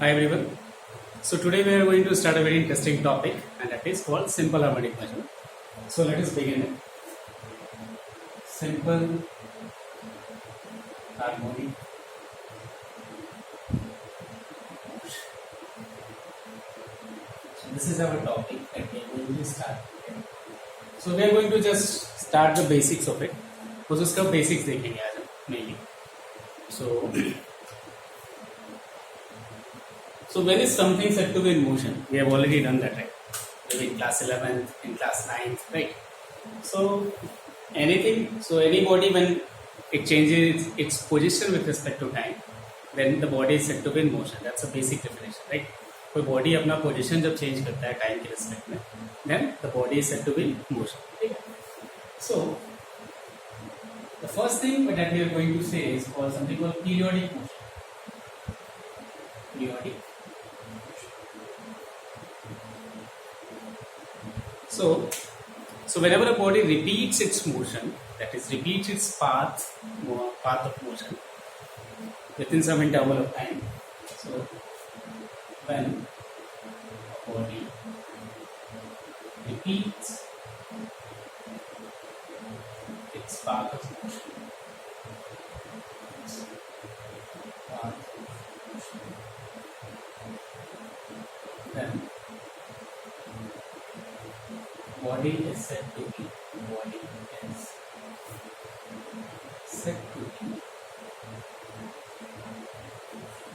Hi everyone. So today we are going to start a very interesting topic, and that is called simple harmonic measure. So let us begin it. Simple harmonic. So this is our topic that we are going to start. Okay? So we are going to just start the basics of it. तो उसका basics देखेंगे आज हम mainly. So when is something said to be in motion? We have already done that, right? Maybe in class 11th, in class 9th, right? So any body when it changes its position with respect to time, then the body is said to be in motion. That's a basic definition, right? कोई body अपना position जब change करता है time के respect में, then the body is said to be in motion. ठीक है? So the first thing that we are going to say is called something called periodic motion. Periodic. So whenever a body repeats its motion, that is repeats its path of motion within some interval of time. So when a body repeats its path of motion, then body is said to be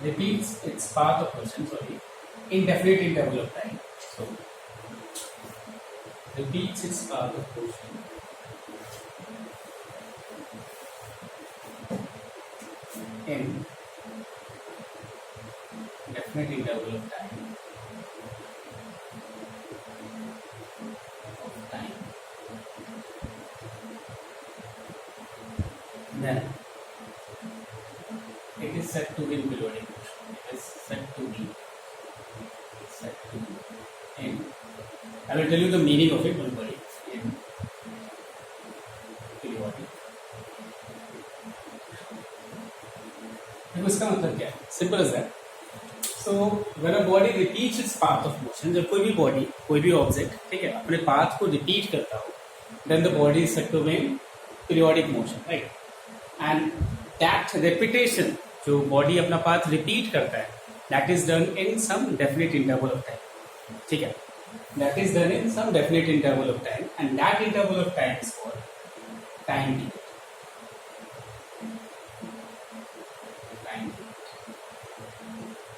repeats its path of motion, indefinite interval of time. So repeats its path of motion in definite interval of time. Then it is said to be in periodic motion. It is said to be in. I will tell you the meaning of it. Don't worry. In periodic. इसका मतलब क्या है? Simple as that. So when a body repeats its path of motion, जब कोई भी body, कोई भी object, ठीक है, अपने path को repeat करता हो, then the body is said to be in periodic motion, right? And that repetition, जो body अपना path repeat करता है, that is done in some definite interval of time. ठीक है? That is done in some definite interval of time, and that interval of time is called time period.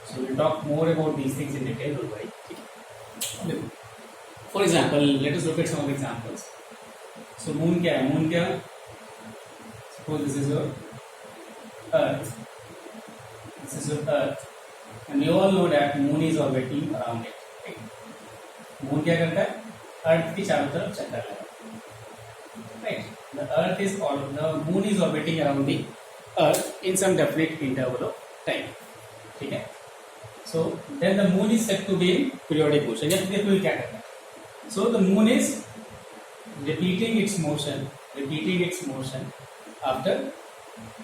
So we'll talk more about these things in detail. Don't worry. For example, let us look at some of the examples. So moon क्या है? Moon क्या? Suppose this is your Earth. This is your Earth, and you all know that moon is orbiting around it. Right? Moon क्या करता है? Earth की चारों तरफ चक्कर लगाता है. Right? The moon is orbiting around the Earth in some definite interval of time. ठीक है? So then the moon is said to be in periodic motion. जब देखो ये क्या करता है? So the moon is repeating its motion after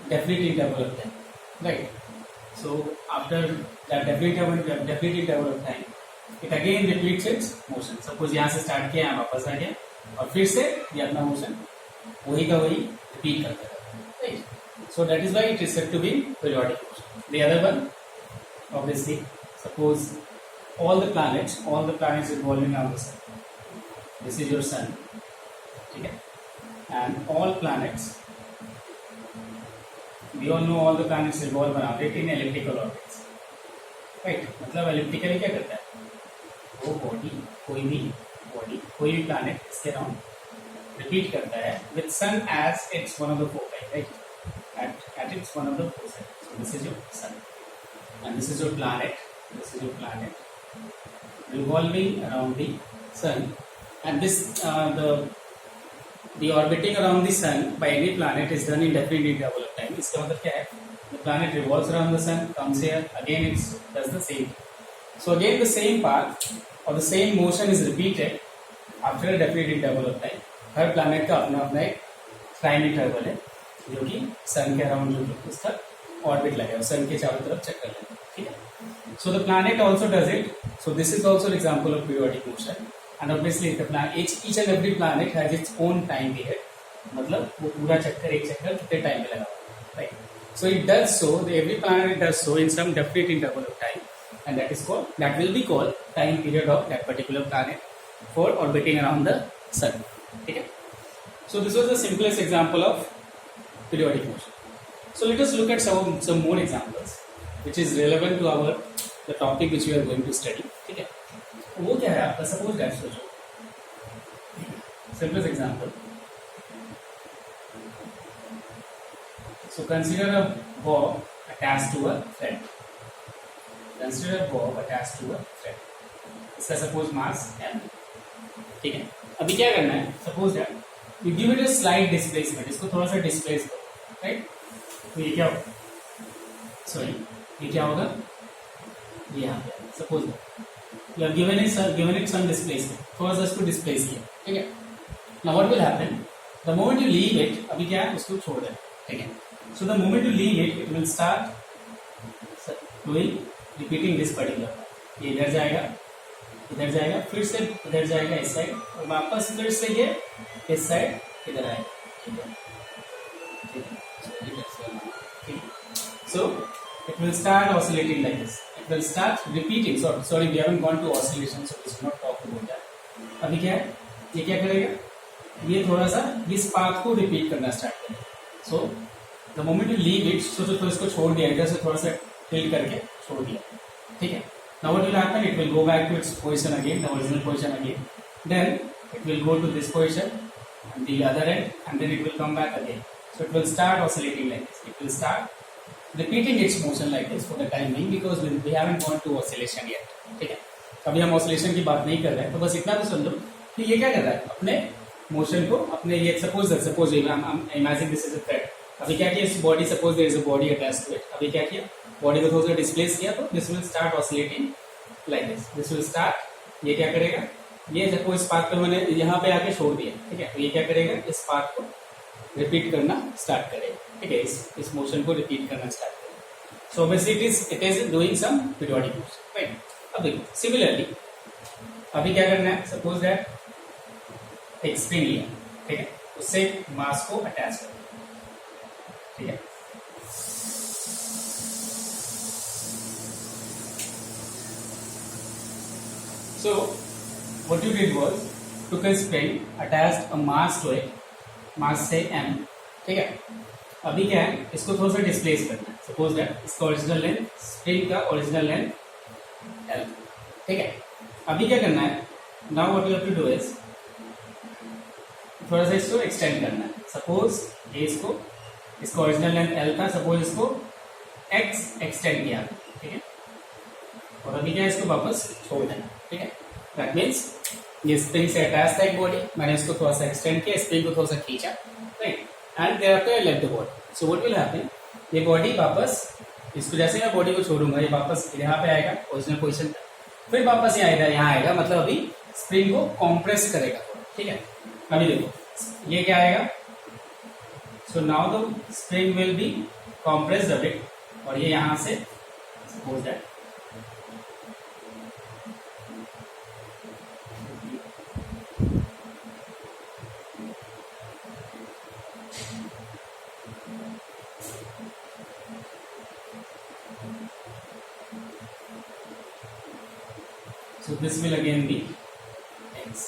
definite interval of time, right? So after that definite interval of time, it again repeats its motion. Suppose यहाँ से start किया, यहाँ वापस आ गया, और फिर से ये अपना motion वही का वही repeat करता है, right? So that is why it is said to be periodic motion. The other one, obviously, suppose all the planets revolving around the sun. This is your sun, okay? And all planets, we all know all the planets revolve around it in elliptical orbits, right? मतलब elliptically क्या करता है? वो body, कोई भी planet इसके around repeat करता है with sun as its one of the foci, right? At its one of the foci. So this is your sun, and this is your planet. Revolving around the sun, and this the orbiting around the sun by any planet is done in definite interval of time. इसका मतलब क्या है? The planet revolves around the sun, comes here, again it does the same. So again the same path or the same motion is repeated after a definite interval of time. Her planet का अपना एक time interval है, जो कि sun के around जो उसका orbit लगेगा, सन के चारों तरफ चक्कर लगेगा, ठीक है। So the planet also does it, so this is also an example of periodic motion and obviously the planet each and every planet has its own time period, मतलब वो पूरा चक्कर एक चक्कर कितने टाइम में लगा, right. So it does so, every planet does so in some definite interval of time, and that will be called time period of that particular planet for orbiting around the sun. Okay. So this was the simplest example of periodic motion. So let us look at some more examples, which is relevant to the topic which we are going to study. Okay. वो क्या है आपका? Suppose that सोचो. Simplest example. So consider a bob attached to a thread. Consider a bob attached to a thread. इसका suppose mass m. ठीक है. अभी क्या करना है? Suppose that you give it a slight displacement. इसको थोड़ा सा displace करो, right? तो ये क्या होगा? Sorry, ये क्या होगा? ये यहाँ पे. Suppose that you have given it some displacement. थोड़ा सा इसको displace किया, ठीक है? Now what will happen? The moment you leave it, अभी क्या है? उसको छोड़ देना, ठीक है? So the moment you leave it, it will start doing repeating this particular part. ये इधर जाएगा, फिर से इधर जाएगा इस साइड, और वापस फिर से ये इस साइड इधर आएगा, ठीक है। So it will start oscillating like this. It will start repeating. Sorry, we haven't gone to oscillation, so we should not talk about that. अभी क्या है? ये क्या करेगा? ये थोड़ा सा इस पाथ को रिपीट करना स्टार्ट करेगा. So the moment you leave it, तो इसको छोड़ दिया, इधर से थोड़ा सा टिल्ट करके छोड़ दिया, ठीक है। Now what will happen? It will go back to its position again, the original position again, then it will go to this position and the other end, and then it will come back again. So it will start oscillating like this. It will start repeating its motion like this for the time being, because we haven't gone to oscillation yet, ठीक है। अभी हम oscillation की बात नहीं कर रहे हैं, तो बस इतना तो समझो कि ये क्या कर रहा है, अपने मोशन को अपने ये suppose imagine this is a thread. अभी क्या किया, इस body, suppose there is a body attached to it. अभी क्या किया, बॉडी को थोड़ा सा डिस्प्लेस किया, तो this will start oscillating like this. This will start, ये क्या करेगा, ये सपोज इस पाथ को मैंने यहाँ पे आके छोड़ दिया, ठीक है. तो ये क्या करेगा, इस पाथ को रिपीट करना स्टार्ट करेगा, ठीक है. इस मोशन को रिपीट करना स्टार्ट करेगा. So basically it is doing some periodic motion, right. अब देखो सिमिलरली अभी क्या करना है, सपोज दैट एक स्प्रिंग लिया, ठीक है, उससे मास को अटैच करो, ठीक है. So what you did was took a spring, attached a mass to it, mass से m, ठीक है. अभी क्या है, इसको थोड़ा सा डिस्प्लेस करना है. सपोज दैट इसका ओरिजिनल लेंथ, स्प्रिंग का ओरिजिनल लेंथ l, ठीक है. अभी क्या करना है, now what you have to do is थोड़ा सा इसको एक्सटेंड करना है. सपोज ये इसका ओरिजिनल लेंथ l था, सपोज इसको x एक्सटेंड किया, ठीक है. और अभी क्या, इसको वापस छोड़ देना, ठीक है. दैट मीन्स ये स्प्रिंग से अटैच था एक बॉडी, मैंने इसको थोड़ा सा एक्सटेंड किया, स्प्रिंग को थोड़ा सा खींचा, right, and thereafter I let the body. So what will happen, ये बॉडी वापस, इसको जैसे मैं बॉडी को छोड़ूंगा, ये वापस यहाँ पे आएगा ओरिजिनल पोजीशन पे, फिर वापस यहाँ आएगा, मतलब अभी स्प्रिंग को कॉम्प्रेस करेगा, ठीक है. अभी देखो ये क्या आएगा, so now the spring will be compressed a bit, और ये यहाँ से suppose that so this will again be x.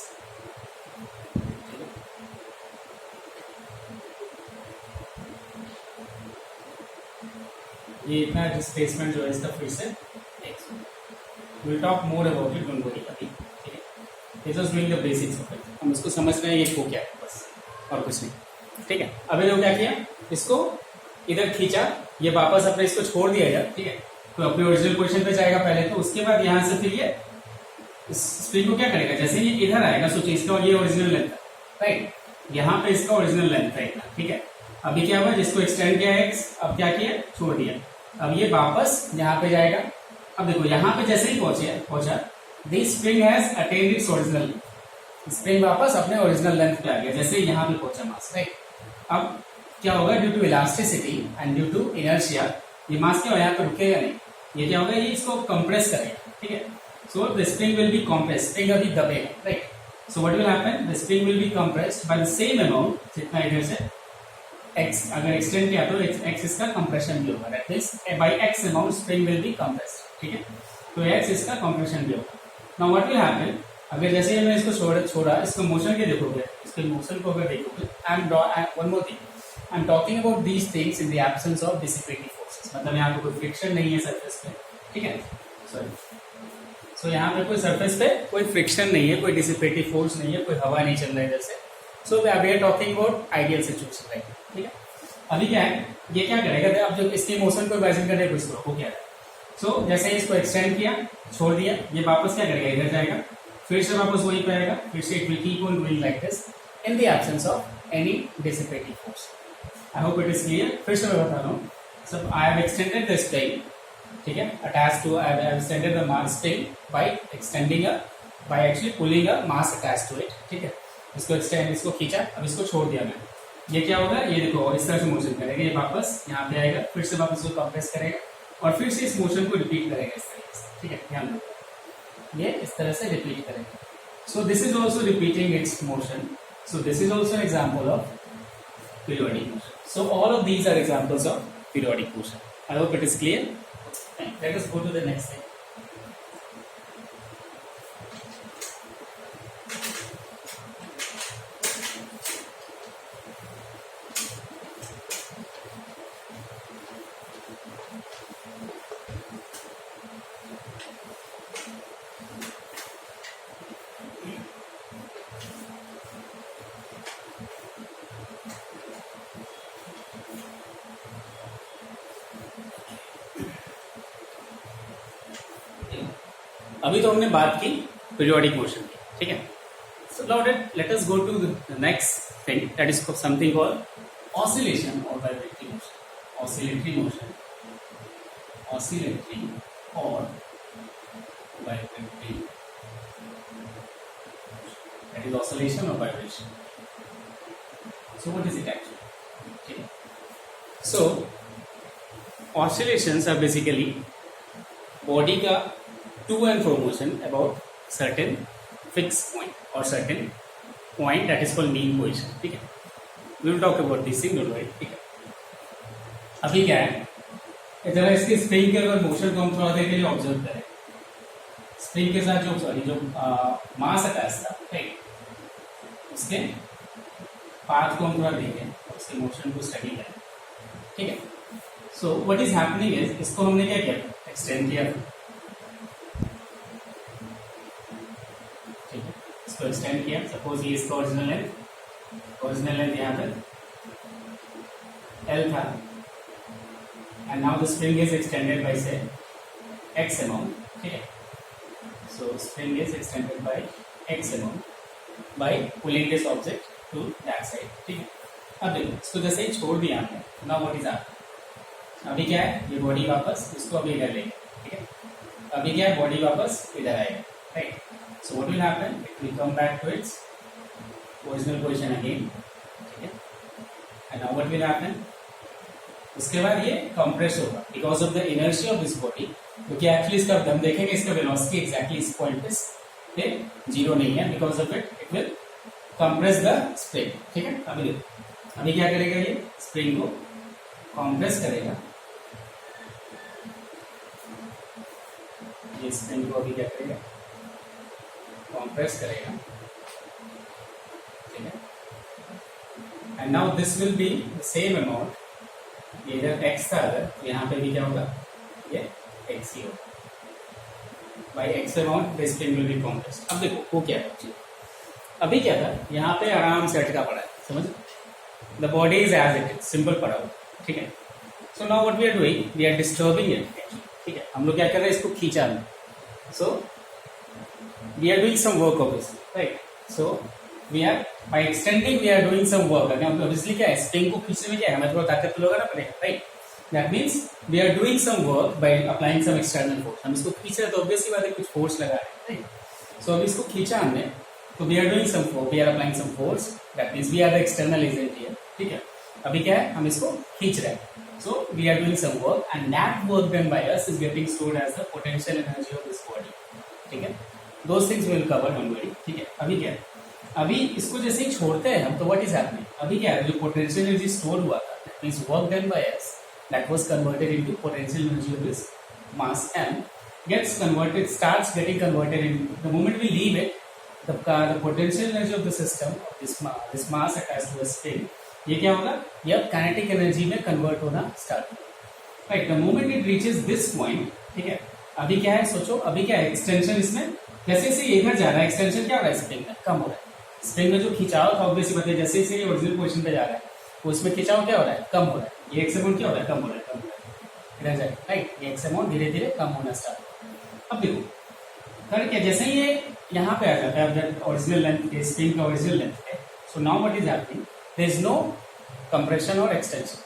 ये इतना डिस्प्लेसमेंट जो है इसका फिर से x. We'll talk more about it, don't worry अभी, ठीक है. This was doing the basics of it. हम इसको समझ रहे हैं ये को क्या है, बस और कुछ नहीं, ठीक है. अभी लोग क्या किया, इसको इधर खींचा, ये वापस अपने इसको छोड़ दिया यार, ठीक है. तो अपने ओरिजिनल पोजीशन पे जाएगा पहले, तो उसके बाद यहाँ से फिर ये स्प्रिंग को क्या करेगा, जैसे ये इधर आएगा, सोचिए इसका ये ओरिजिनल लेंथ है, राइट, यहाँ पे इसका ओरिजिनल लेंथ है इतना, ठीक है. अभी क्या हुआ, जिसको एक्सटेंड किया x, अब क्या किया, छोड़ दिया. अब ये वापस यहाँ पे जाएगा. अब देखो यहाँ पे जैसे ही पहुंचा this spring has attend its original length. Spring वापस अपने ओरिजिनल लेंथ पे आ गया, जैसे यहाँ पे पहुंचा मास, राइट. अब क्या होगा, due to elasticity and due to inertia ये मास क्या होगा, यहाँ पे रुकेगा नहीं, ये क्या होगा, ये इसको कंप्रेस करेगा, ठीक है। So the spring will be compress, spring अभी दबेगा, right. So what will happen, the spring will be compressed by the same amount, जितना इधर से x अगर एक्सटेंड किया तो x इसका कंप्रेशन भी होगा, that means by x amount spring will be compressed, ठीक है। तो x इसका कंप्रेशन भी होगा। नाउ व्हाट विल हैपन, अगर जैसे मैं इसको छोड़ा इसको मोशन के देखोगे, इसके मोशन को अगर देखोगे, I am one more thing, I am talking about these things in the absence of dissipative forces, मतलब यहाँ पे कोई फ्रिक्शन नहीं है सरफेस पे, ठीक है, सॉरी। सो यहाँ पे कोई सरफेस पे कोई फ्रिक्शन नहीं है, कोई डिसिपेटिव फोर्स नहीं है, कोई हवा नहीं चल रहा है इधर से। So we are talking about ideal situation, right, ठीक है। अभी क्या है, ये क्या करेगा, अब जब इसके मोशन को इमेजिन करने की कोशिश करो, क्या है। सो जैसे इसको एक्सटेंड किया, छोड़ दिया, ये वापस क्या करेगा, इधर जाएगा, फिर से वापस वहीं पे आएगा, फिर से it will keep on doing like this in the absence of any dissipative force. I hope it is clear. फिर से मैं बता रहा हूँ, सब I have extended the spring, ठीक है, attach to, I have extended the mass spring by extending by actually pulling a mass attach to it, ठीक है। इसको एक्सटेंड, इसको खींचा, अब इसको छोड़ दिया मैं, ये क्या होगा, ये देखो इस तरह से मोशन करेगा, ये वापस यहाँ पे आएगा, फिर से वापस इसको कंप्रेस करेगा और फिर से इस मोशन को रिपीट करेगा इस तरीके से, ठीक है, ध्यान दो, ये इस तरह से रिपीट करेगा। So this is also repeating its motion, so this is also an example of periodic motion. So all of these are examples of periodic motion. I hope it is clear. Let us go to the next thing. अभी तो हमने बात की periodic motion की, ठीक है। So now let us go to the next thing, that is something called oscillation और vibratory motion. Oscillatory motion, oscillatory और वाइब्रेटरी, दैट इज ऑसिलेशन और vibration. So what is it actually, ठीक है। So oscillations are basically body का to and fro motion about certain fixed point or certain point that is called mean position, ठीक है। we will talk about this thing, don't worry, ठीक है। अभी क्या है, जरा इसके स्प्रिंग के अगर मोशन को हम थोड़ा देर के लिए ऑब्जर्व करें, स्प्रिंग के साथ जो मास अटैच था, राइट, उसके पाथ को हम थोड़ा देखें, उसके मोशन को स्टडी करें, ठीक है। सो व्हाट इज हैपनिंग इज, इसको हमने क्या किया, एक्सटेंड किया, इसको एक्सटेंड किया, सपोज ये इसका ओरिजिनल लेंथ यहाँ पे L था, and now the spring is extended by say x amount, ठीक है। So spring is extended by x amount by pulling this object to that side, ठीक है। अब देखो इसको जैसे ही छोड़ दिया हमने, नाउ व्हाट इज हैपनिंग, अभी क्या है, ये बॉडी वापस इसको अभी इधर लेगा, ठीक है। अभी क्या है, बॉडी वापस इधर आएगा, right. So what will happen? It will come back to its original position again, ठीक है। And now what will happen? उसके बाद ये compress होगा because of the inertia of this body, क्योंकि actually इसका हम देखेंगे इसका velocity exactly इस point पे जीरो नहीं है, because of it will compress the spring, ठीक है। अभी देखो, अभी क्या करेगा, ये spring को compress करेगा, ये spring को अभी क्या करेगा, कॉम्प्रेस करेगा, ठीक है। And now this will be the same amount, ये इधर x था, अगर यहाँ पे भी क्या होगा, ये x ही होगा, by x amount this spring will be compressed. अब देखो वो क्या है, अभी क्या था, यहाँ पे आराम से अटका पड़ा है, समझ, the body is as it is, simple पड़ा हुआ, ठीक है। So now what we are doing, we are disturbing it, ठीक है। हम लोग क्या कर रहे हैं, इसको खींचा हमने, सो we are doing some work obviously, right? So we are by extending we are doing some work. अगर obviously क्या है, स्प्रिंग को खींचने में क्या है, हमें थोड़ा ताकत तो लगाना पड़ेगा, right? That means we are doing some work by applying some external force. हम इसको खींच रहे हैं तो obviously बात है कुछ force लगा रहे हैं, right? So अभी इसको खींचा हमने, तो we are doing some force, we are applying some force. That means we are the external agent here, ठीक है। अभी क्या है, हम इसको खींच रहे हैं, So we are doing some work and that work done by us is getting stored as the potential energy of this body. ठीक है, those things we will cover don't worry. ठीक है, अभी क्या है, अभी इसको जैसे ही छोड़ते हैं हम तो what is happening, अभी क्या है, जो potential energy stored हुआ था that means work done by us that was converted into potential energy of this mass m gets converted, starts getting converted in the moment we leave it, the potential energy of the system of this mass attached to a spring, ये क्या होगा, ये kinetic energy में convert होना start होगा, right. The moment it reaches this point, ठीक है, अभी क्या है, सोचो अभी क्या है, एक्सटेंशन इसमें जैसे जैसे ये इधर जा रहा है एक्सटेंशन क्या हो रहा है, स्प्रिंग में कम हो रहा है. स्प्रिंग में जो खिंचाव था ऑब्वियसली बताइए, जैसे जैसे ये ओरिजिनल पोजीशन पे जा रहा है तो उसमें खिंचाव क्या हो रहा है, कम हो रहा है. ये एक्स अमाउंट क्या हो रहा है, कम हो रहा है, कम हो रहा है, इधर जाए, राइट. ये एक्स अमाउंट धीरे धीरे कम होना स्टार्ट. अब देखो थर्ड क्या, जैसे ही ये यहाँ पे आ जाता है ओरिजिनल लेंथ, स्प्रिंग का ओरिजिनल लेंथ है, so now what is happening, there is no compression और एक्सटेंशन,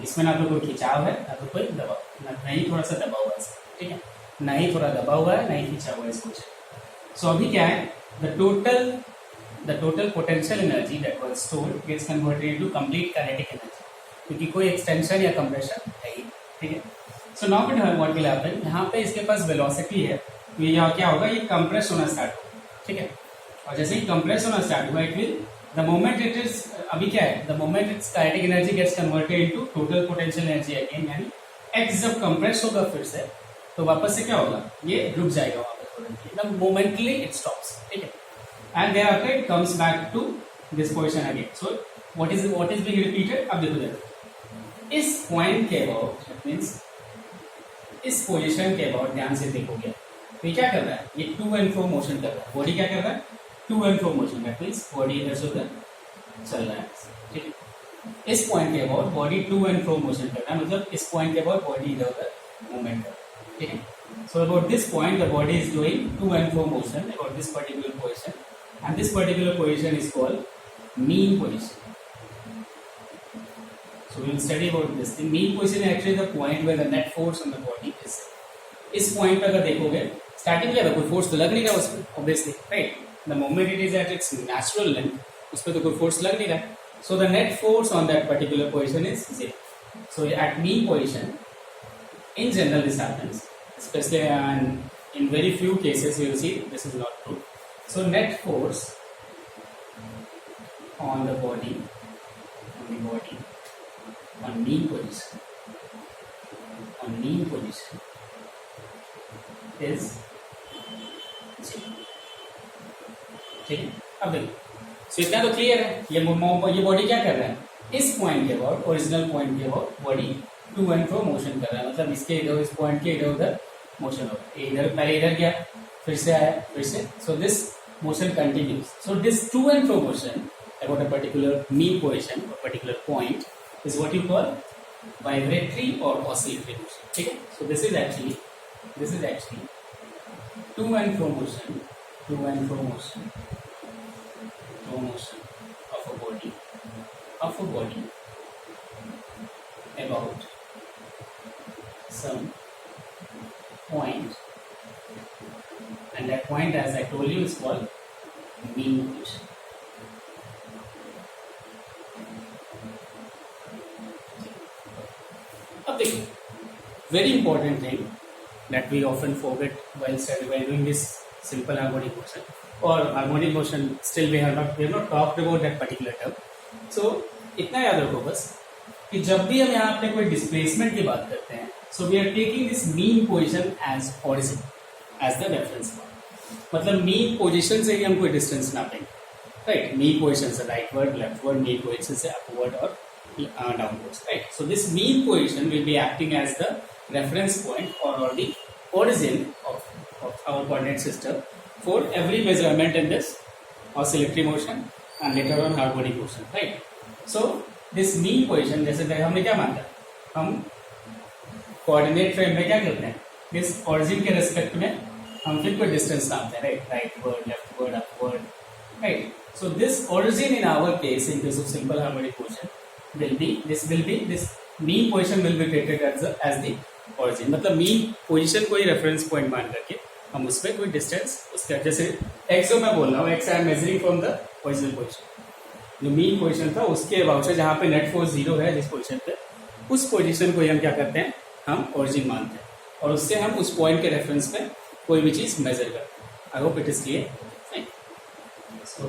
इसमें ना तो कोई खिंचाव है ना तो कोई दबाव, ना ही थोड़ा सा दबाव हुआ है, ठीक है, ना ही थोड़ा दबा हुआ है ना ही खिंचा हुआ है इसको. सो अभी क्या है, the total potential energy that was stored gets converted into complete kinetic energy, क्योंकि कोई एक्सटेंशन या कंप्रेशन है ही, ठीक है. So now what will happen, यहाँ पे इसके पास वेलोसिटी है तो ये क्या होगा, ये कंप्रेस होना स्टार्ट होगा, ठीक है. और जैसे ही कंप्रेस होना स्टार्ट हुआ, it will the moment it is, अभी क्या है, the moment its kinetic energy gets converted into total potential energy again, यानी एक्स जब कंप्रेस होगा फिर से तो वापस से क्या होगा, ये रुक जाएगा वहां पर, मोमेंटली इट स्टॉप्स, ठीक है. And there after it comes back to this position again. So what is being repeated, अब देखो इस पॉइंट के अबाउट, दैट मींस इस पोजीशन के अबाउट ध्यान से देखोगे तो ये क्या कर रहा है, ये टू एंड फ्रो मोशन कर रहा है, बॉडी क्या कर रहा है, to and fro motion, that means body इधर से उधर चल रहा है, ठीक है. इस पॉइंट के about body to and fro motion कर रहा है, मतलब इस पॉइंट के अबाउट बॉडी इधर उधर मूवमेंट कर रहा है, ठीक है. So about this point the body is doing to and fro motion about this particular position, and this particular position is called mean position. So we will study about this. The mean position is actually the point where the net force on the body is. इस point पे अगर देखोगे starting क्या था, कोई force तो लग नहीं रहा उस पर obviously, right. The moment it is at its natural length, उस पर तो कोई फोर्स लग नहीं रहा है. So the net force on that particular position is 0. So at mean position in general this happens, specially in very few cases you will see this is not true. So net force on the body on mean position is 0. ठीक है. अब देखो, सो इतना तो clear है, ये body क्या कर रहा है, इस पॉइंट के अबाउट, ओरिजिनल पॉइंट के about body to and fro motion कर रहा है, मतलब इसके इधर, इस पॉइंट के इधर उधर मोशन हो रहा है. इधर पहले इधर गया, फिर से आया, फिर से, so this motion continues. So this to and fro motion about a particular mean position और particular point is what you call vibratory or oscillatory motion. ठीक है. So this is actually to and fro motion of a body about some point, and that point, as I told you, is called mean position. अब देखो, very important thing that we often forget while doing this simple harmonic motion or harmonic motion, still we have not talked about that particular term. So इतना याद रखो बस कि जब भी हम यहाँ पे कोई डिस्प्लेसमेंट की बात करते हैं, so we are taking this mean position as origin, as the reference point. मतलब mean position से ही हम कोई डिस्टेंस नापेंगे, राइट. mean position से राइटवर्ड, लेफ्टवर्ड, mean position से अपवर्ड और downwards, right. So this mean position will be acting as the reference point or the origin of our coordinate system for every measurement in this oscillatory motion and later on harmonic motion, right. So this mean position, जैसे हमने क्या माना, हम coordinate frame में क्या करते हैं, this origin के रेस्पेक्ट में हम फिर कोई डिस्टेंस नापते हैं, right. Rightward, leftward, upward, right. So this origin in our case, in case of simple harmonic motion, this mean position will be treated as the origin. मतलब mean position को ही reference point मान करके हम उसमें कोई distance, उसका जैसे x मैं बोल रहा हूँ, x I am measuring from the original position, जो mean position था उसके अबाउट से जहाँ पे net force 0 है जिस पोजिशन पे, उस पोजीशन को ही हम क्या करते हैं, हम ओरिजिन मानते हैं, और उससे हम उस पॉइंट के रेफरेंस में कोई भी चीज मेजर करते हैं। I hope it is clear. So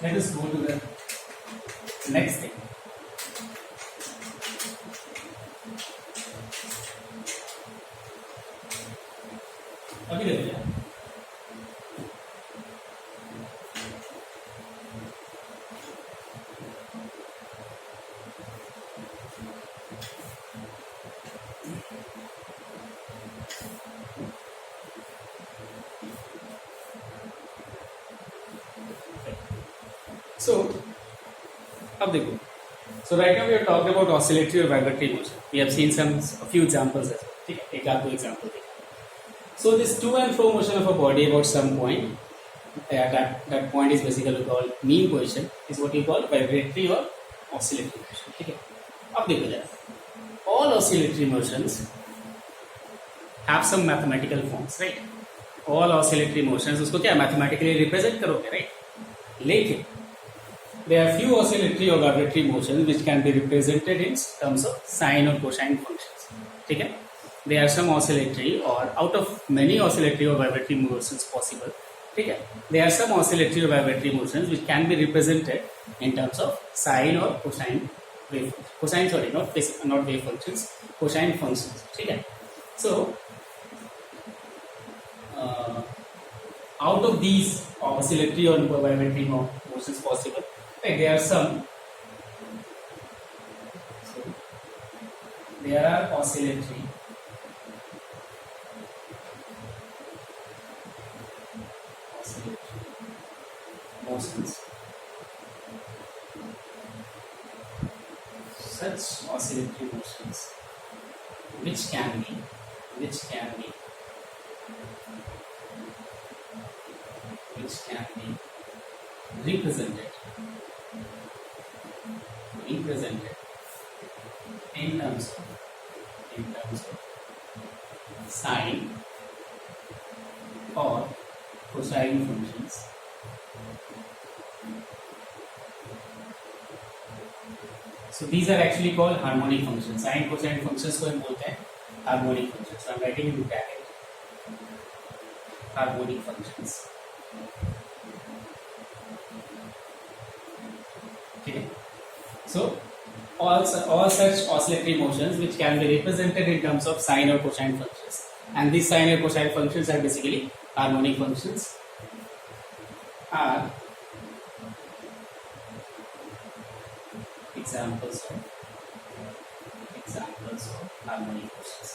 let us go to the next thing. अभी देखिए, सो अब देखो, so right now we are talking about oscillatory और vibratory motion. We have seen some few examples, ठीक है, एक आध दो एग्जांपल देखो। So this to and fro motion of a body about some point, that point is basically called mean position, is what you call vibratory or oscillatory motion, ठीक है। अब देखो जरा, all oscillatory motions have some mathematical forms, right? All oscillatory motions उसको क्या mathematically represent करोगे, right? लेकिन there are few oscillatory or vibratory motions which can be represented in terms of sine or cosine functions, ठीक है। There are some oscillatory, or out of many oscillatory or vibratory motions possible, ठीक है, there are some oscillatory or vibratory motions which can be represented in terms of sine or cosine wave functions. Cosine, sorry, not wave functions, cosine functions, ठीक है। So out of these oscillatory or vibratory motions possible, right, there are some, so there are oscillatory motions. Such oscillatory motions which can be represented in terms of sine or cosine functions. So these are actually called harmonic functions. Sine cosine functions को हम बोलते हैं harmonic functions. So I'm writing into bracket harmonic functions. Okay. So all such oscillatory motions which can be represented in terms of sine or cosine functions, and these sine or cosine functions are basically harmonic functions, are examples of harmonic motions.